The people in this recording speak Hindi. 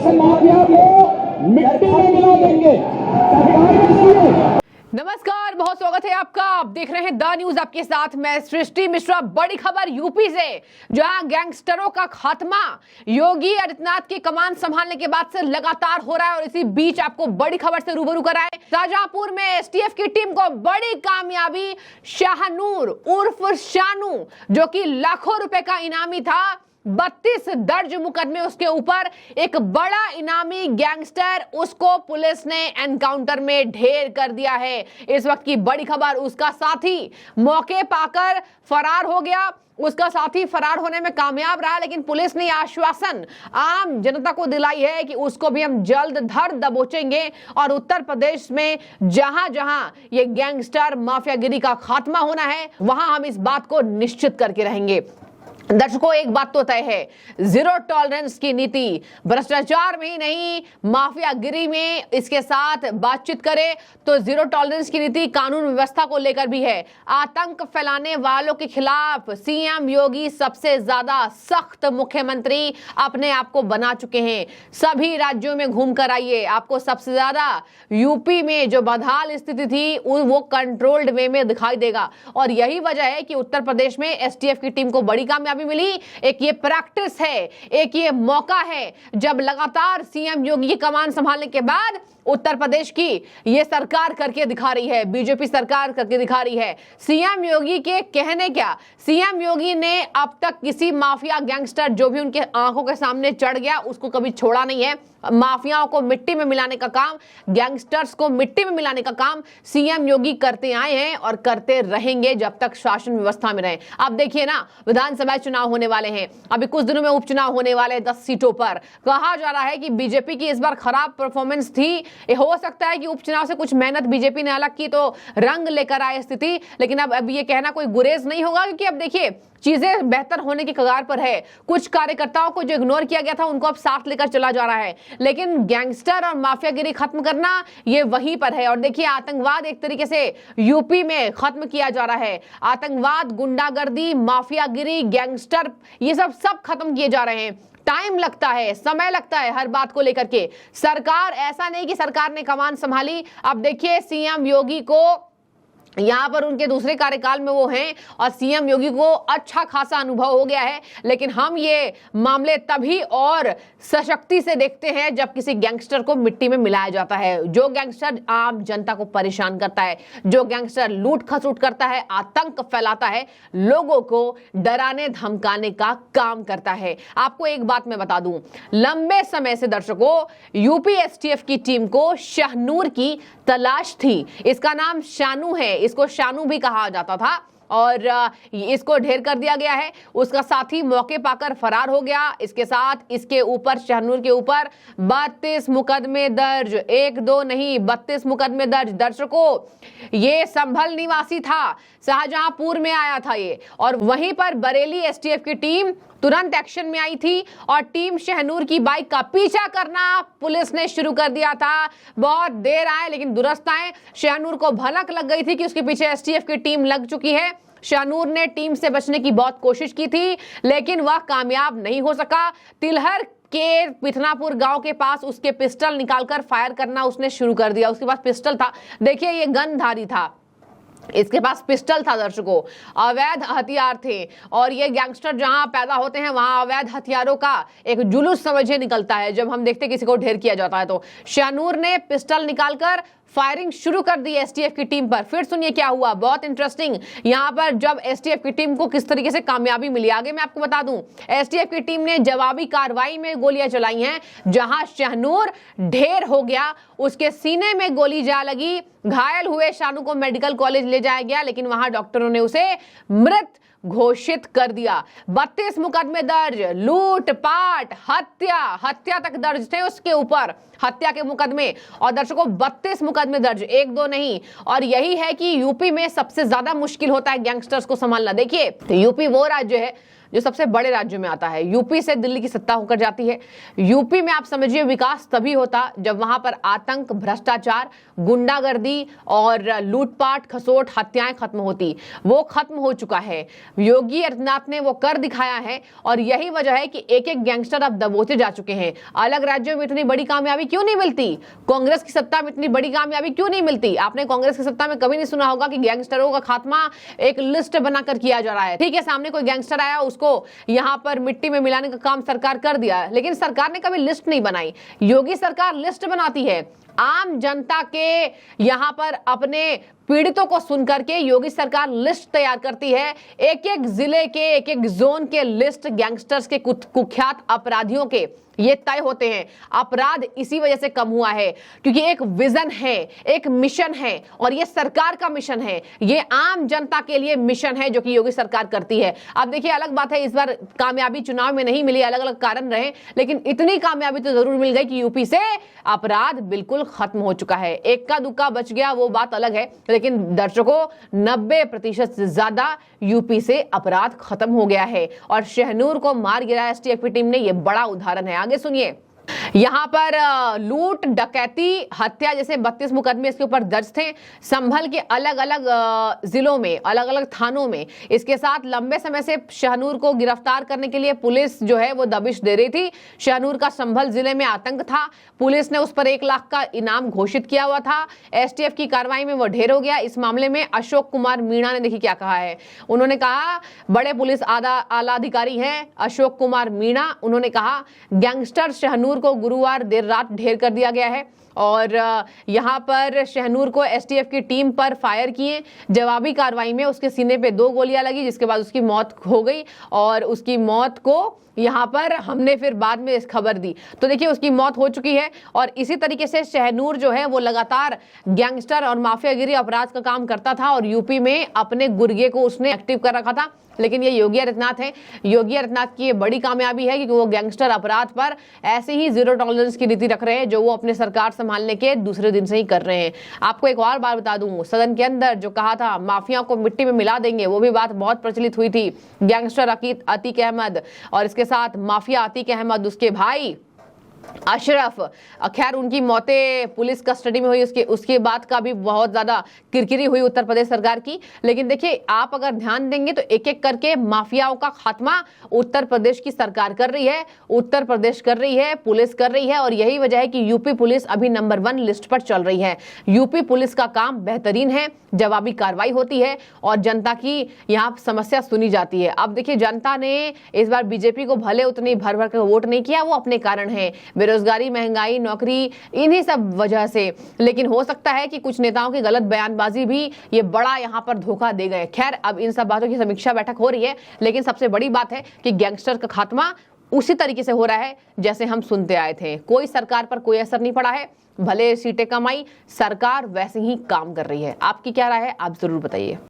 ऐसे माफिया को मिट्टी में मिला देंगे। नमस्कार, बहुत स्वागत है आपका। आप देख रहे हैं द न्यूज, आपके साथ मैं सृष्टि मिश्रा। बड़ी खबर यूपी से, जहां गैंगस्टरों का खात्मा योगी आदित्यनाथ की कमान संभालने के बाद से लगातार हो रहा है। और इसी बीच आपको बड़ी खबर से रूबरू कराए, शाहजहांपुर में एसटीएफ की टीम को बड़ी कामयाबी। शाहनूर उर्फ शानू, जो कि लाखों रुपए का इनामी था, 32 दर्ज मुकदमे उसके ऊपर, एक बड़ा इनामी गैंगस्टर, उसको पुलिस ने एनकाउंटर में ढेर कर दिया है। इस वक्त की बड़ी खबर, उसका साथी मौके पाकर फरार हो गया। उसका साथी फरार होने में कामयाब रहा, लेकिन पुलिस ने आश्वासन आम जनता को दिलाई है कि उसको भी हम जल्द धर दबोचेंगे। और उत्तर प्रदेश में जहां जहां ये गैंगस्टर माफियागिरी का खात्मा होना है, वहां हम इस बात को निश्चित करके रहेंगे। दर्शकों, एक बात तो तय है, जीरो टॉलरेंस की नीति भ्रष्टाचार में ही नहीं, माफियागिरी में इसके साथ बातचीत करें तो जीरो टॉलरेंस की नीति कानून व्यवस्था को लेकर भी है। आतंक फैलाने वालों के खिलाफ सीएम योगी सबसे ज्यादा सख्त मुख्यमंत्री अपने आप को बना चुके हैं। सभी राज्यों में घूम कर आइए, आपको सबसे ज्यादा यूपी में जो बदहाल स्थिति थी वो कंट्रोल्ड वे में दिखाई देगा। और यही वजह है कि उत्तर प्रदेश में एसटीएफ की टीम को बड़ी कामयाबी मिली। एक ये प्रैक्टिस है, एक ये मौका है, जब लगातार सीएम योगी की कमान संभालने के बाद उत्तर प्रदेश की ये सरकार करके दिखा रही है, बीजेपी सरकार करके दिखा रही है। सीएम योगी के कहने क्या, सीएम योगी ने अब तक किसी माफिया गैंगस्टर जो भी उनके आंखों के सामने चढ़ गया उसको कभी छोड़ा नहीं है। माफियाओं को मिट्टी में मिलाने का काम, गैंगस्टर्स को मिट्टी में मिलाने का काम सीएम योगी करते आए हैं और करते रहेंगे जब तक शासन व्यवस्था में रहे। अब देखिए ना, विधानसभा चुनाव होने वाले हैं, अभी कुछ दिनों में उपचुनाव होने वाले 10 सीटों पर। कहा जा रहा है कि बीजेपी की इस बार खराब परफॉर्मेंस थी, हो सकता है कि उपचुनाव से कुछ मेहनत बीजेपी ने अलग की तो रंग लेकर आए स्थिति। लेकिन अब ये कहना कोई गुरेज नहीं होगा, क्योंकि अब देखिए चीजें बेहतर होने की कगार पर है। कुछ कार्यकर्ताओं को जो इग्नोर किया गया था उनको अब साथ लेकर चला जा रहा है, लेकिन गैंगस्टर और माफियागिरी खत्म करना ये वहीं पर है। और देखिए, आतंकवाद एक तरीके से यूपी में खत्म किया जा रहा है। आतंकवाद, गुंडागर्दी, माफियागिरी, गैंगस्टर, ये सब खत्म किए जा रहे हैं। टाइम लगता है, समय लगता है हर बात को लेकर के। सरकार, ऐसा नहीं कि सरकार ने कमान संभाली। अब देखिए, सीएम योगी को यहाँ पर उनके दूसरे कार्यकाल में वो हैं और सीएम योगी को अच्छा खासा अनुभव हो गया है। लेकिन हम ये मामले तभी और सशक्ति से देखते हैं जब किसी गैंगस्टर को मिट्टी में मिलाया जाता है। जो गैंगस्टर आम जनता को परेशान करता है, जो गैंगस्टर लूट खसूट करता है, आतंक फैलाता है, लोगों को डराने धमकाने का काम करता है। आपको एक बात मैं बता दूं, लंबे समय से दर्शकों यूपी एसटीएफ की टीम को शाहनूर की तलाश थी। इसका नाम शानू है, इसको शानू भी कहा जाता था और इसको ढेर कर दिया गया है। उसका साथी मौके पाकर फरार हो गया। इसके साथ इसके ऊपर, शाहनूर के ऊपर 32 मुकदमे दर्ज, 1-2 नहीं 32 मुकदमे दर्ज। दर्शकों, ये संभल निवासी था, शाहजहांपुर में आया था ये, और वहीं पर बरेली एसटीएफ की टीम तुरंत एक्शन में आई थी और टीम शाहनूर की बाइक का पीछा करना पुलिस ने शुरू कर दिया था। बहुत देर आए लेकिन दुरुस्त आए। शाहनूर को भनक लग गई थी कि उसके पीछे एसटीएफ की टीम लग चुकी है। शाहनूर ने टीम से बचने की बहुत कोशिश की थी, लेकिन वह कामयाब नहीं हो सका। तिलहर के पिथनापुर गांव के पास उसके पिस्टल निकालकर फायर करना उसने शुरू कर दिया। उसके पास पिस्टल था, देखिए ये गनधारी था, इसके पास पिस्टल था। दर्शकों, अवैध हथियार थे और ये गैंगस्टर जहां पैदा होते हैं वहां अवैध हथियारों का एक जुलूस समझे निकलता है जब हम देखते किसी को ढेर किया जाता है। तो शाहनूर ने पिस्टल निकालकर फायरिंग शुरू कर दी एसटीएफ की टीम पर। फिर सुनिए क्या हुआ, बहुत इंटरेस्टिंग। यहां पर जब एसटीएफ की टीम को किस तरीके से कामयाबी मिली, आगे मैं आपको बता दूं। एसटीएफ की टीम ने जवाबी कार्रवाई में गोलियां चलाई हैं। जहां शाहनूर ढेर हो गया, उसके सीने में गोली जा लगी, घायल हुए शानू को मेडिकल कॉलेज ले जाया गया, लेकिन वहां डॉक्टरों ने उसे मृत घोषित कर दिया। 32 मुकदमे दर्ज, लूटपाट, हत्या तक दर्ज थे उसके ऊपर, हत्या के मुकदमे। और दर्शकों, 32 मुकदमे दर्ज, 1-2 नहीं। और यही है कि यूपी में सबसे ज्यादा मुश्किल होता है गैंगस्टर्स को संभालना। देखिए, यूपी वो राज्य है जो सबसे बड़े राज्यों में आता है। यूपी से दिल्ली की सत्ता होकर जाती है। यूपी में आप समझिए विकास तभी होता जब वहां पर आतंक, भ्रष्टाचार, गुंडागर्दी और लूटपाट, खसोट, हत्याएं खत्म होती। वो खत्म हो चुका है। योगी आदित्यनाथ ने वो कर दिखाया है और यही वजह है कि एक एक गैंगस्टर अब दबोचे जा चुके हैं। अलग राज्यों में इतनी बड़ी कामयाबी क्यों नहीं मिलती? कांग्रेस की सत्ता में इतनी बड़ी कामयाबी क्यों नहीं मिलती? आपने कांग्रेस की सत्ता में कभी नहीं सुना होगा कि गैंगस्टरों का खात्मा एक लिस्ट बनाकर किया जा रहा है। ठीक है, सामने कोई गैंगस्टर आया, उसको यहां पर मिट्टी में मिलाने का काम सरकार कर दिया, लेकिन सरकार ने कभी लिस्ट नहीं बनाई। योगी सरकार लिस्ट बनाती है। आम जनता के यहां पर अपने पीड़ितों को सुनकर के योगी सरकार लिस्ट तैयार करती है। एक एक जिले के, एक एक जोन के लिस्ट गैंगस्टर्स के, कुख्यात अपराधियों के ये तय होते हैं। अपराध इसी वजह से कम हुआ है क्योंकि एक विजन है, एक मिशन है और ये सरकार का मिशन है। ये आम जनता के लिए मिशन है जो कि योगी सरकार करती है। अब देखिए, अलग बात है इस बार कामयाबी चुनाव में नहीं मिली, अलग अलग कारण रहे, लेकिन इतनी कामयाबी तो जरूर मिल गई कि यूपी से अपराध बिल्कुल खत्म हो चुका है। एक्का दुक्का बच गया वो बात अलग है, लेकिन दर्शकों 90% से ज्यादा यूपी से अपराध खत्म हो गया है और शहनूर को मार गिराया एसटीएफ की टीम ने। ये बड़ा उदाहरण है। आगे सुनिए। यहां पर लूट, डकैती, हत्या जैसे 32 मुकदमे इसके ऊपर दर्ज थे। संभल के अलग अलग जिलों में, अलग अलग थानों में। इसके साथ लंबे समय से शहनूर को गिरफ्तार करने के लिए पुलिस जो है वो दबिश दे रही थी। शहनूर का संभल जिले में आतंक था। पुलिस ने उस पर 1 लाख का इनाम घोषित किया हुआ था। एसटीएफ की कार्रवाई में वो ढेर हो गया। इस मामले में अशोक कुमार मीणा ने देखिए क्या कहा है। उन्होंने कहा, बड़े पुलिस आला अधिकारी हैं अशोक कुमार मीणा, उन्होंने कहा गैंगस्टर शहनूर को गुरुवार देर रात ढेर कर दिया गया है और यहां पर शहनूर को एसटीएफ की टीम पर फायर किए। जवाबी कार्रवाई में उसके सीने पे 2 गोलियां लगी, जिसके बाद उसकी मौत हो गई और उसकी मौत को यहां पर हमने फिर बाद में इस खबर दी। तो देखिए उसकी मौत हो चुकी है और इसी तरीके से शहनूर जो है वो लगातार गैंगस्टर और माफियागिरी अपराध का काम करता था और यूपी में अपने गुर्गे को उसने एक्टिव कर रखा था। लेकिन ये योगी आदित्यनाथ है। योगी आदित्यनाथ की ये बड़ी कामयाबी है क्योंकि वो गैंगस्टर अपराध पर ऐसे ही 0 टॉलरेंस की नीति रख रहे हैं जो वो अपने सरकार संभालने के दूसरे दिन से ही कर रहे हैं। आपको एक और बात बता दूं, सदन के अंदर जो कहा था माफिया को मिट्टी में मिला देंगे, वो भी बात बहुत प्रचलित हुई थी। गैंगस्टर अतीक अहमद और इसके साथ माफिया अतीक अहमद, उसके भाई अशरफ, खैर उनकी मौतें पुलिस कस्टडी में हुई, उसके बाद का भी बहुत ज्यादा किरकिरी हुई उत्तर प्रदेश सरकार की। लेकिन देखिए, आप अगर ध्यान देंगे तो एक एक करके माफियाओं का खात्मा उत्तर प्रदेश की सरकार कर रही है, उत्तर प्रदेश कर रही है, पुलिस कर रही है और यही वजह है कि यूपी पुलिस अभी नंबर 1 लिस्ट पर चल रही है। यूपी पुलिस का काम बेहतरीन है, जवाबी कार्रवाई होती है और जनता की यहाँ समस्या सुनी जाती है। अब देखिए, जनता ने इस बार बीजेपी को भले उतनी भर भर कर वोट नहीं किया, वो अपने कारण है, बेरोजगारी, महंगाई, नौकरी, इन्हीं सब वजह से। लेकिन हो सकता है कि कुछ नेताओं की गलत बयानबाजी भी ये बड़ा यहां पर धोखा दे गए। खैर, अब इन सब बातों की समीक्षा बैठक हो रही है, लेकिन सबसे बड़ी बात है कि गैंगस्टर का खात्मा उसी तरीके से हो रहा है जैसे हम सुनते आए थे। कोई सरकार पर कोई असर नहीं पड़ा है, भले सीटें कम आई, सरकार वैसे ही काम कर रही है। आपकी क्या राय है, आप जरूर बताइए।